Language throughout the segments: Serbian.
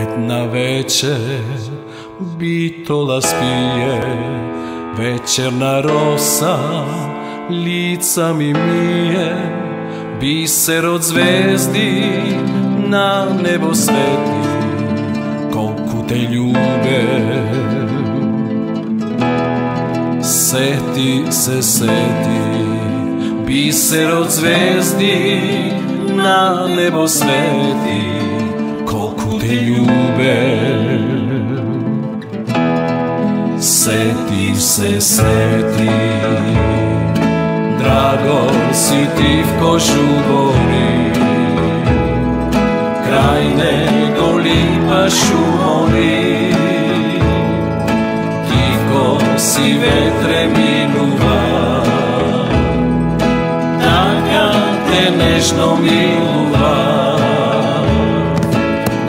Jedna večer bitola spije, večerna rosa lica mi mije, biser od zvezdi na nebo sveti, kolku te ljube. Seti se, seti, biser od zvezdi na nebo sveti, kolku te ljube. Seti se, seti, drago si ti v košu gori, kraj nego lipaš u mori, tiho si vetre minuva, taka te nežno miluva.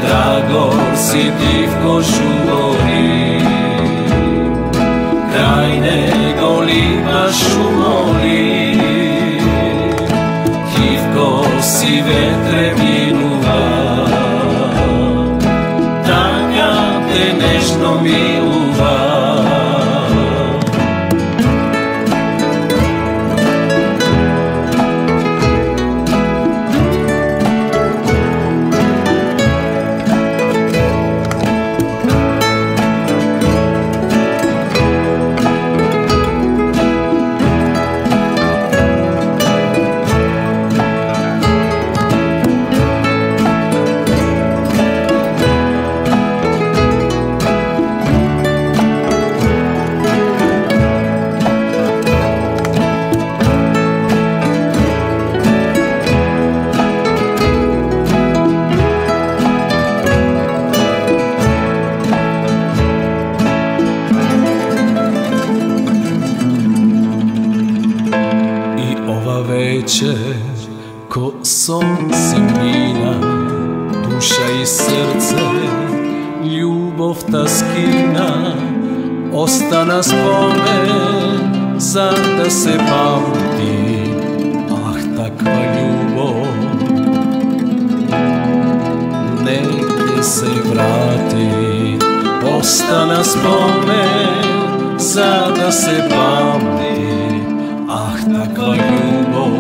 Drago si ti v košu gori, kraj nego lipaš u mori, tiho si vetre minuva, taka te nežno miluva. Večer, ko sonce mina, duša i srce, ljubov ta skina, ostana spomen za da se pamti, ah takva ljubov. Negdje se vrati, ostana spomen za da se pamti, ah takva ljubov.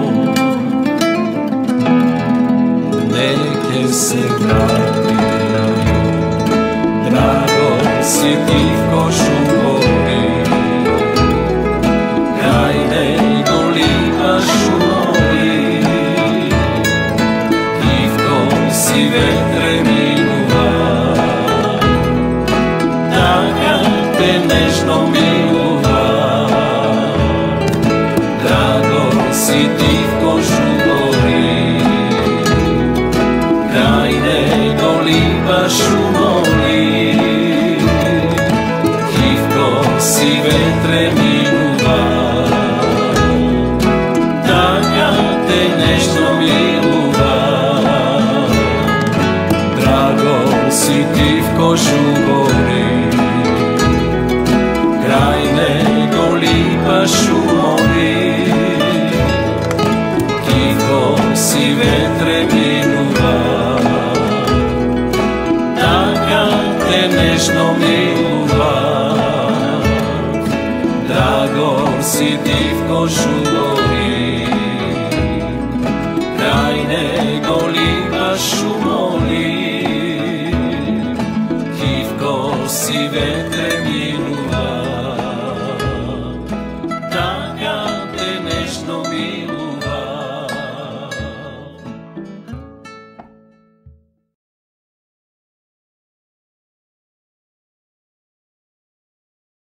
Neke se vrati, drago si ti v košu gori, kraj nego lipaš u mori, tiho si vetre minuva, taka te nežno miluva. Drago si ti v košu gori, kraj nego lipaš u mori, tiho si vetre minuva, taka te nežno miluva. Drago si ti v košu gori, kraj nego lipaš u mori, tiho si vetre minuva, taka te nežno miluva. Drago si ti v košu gori, kraj nego lipaš u mori, tiho si vetre minuva, taka te nežno miluva.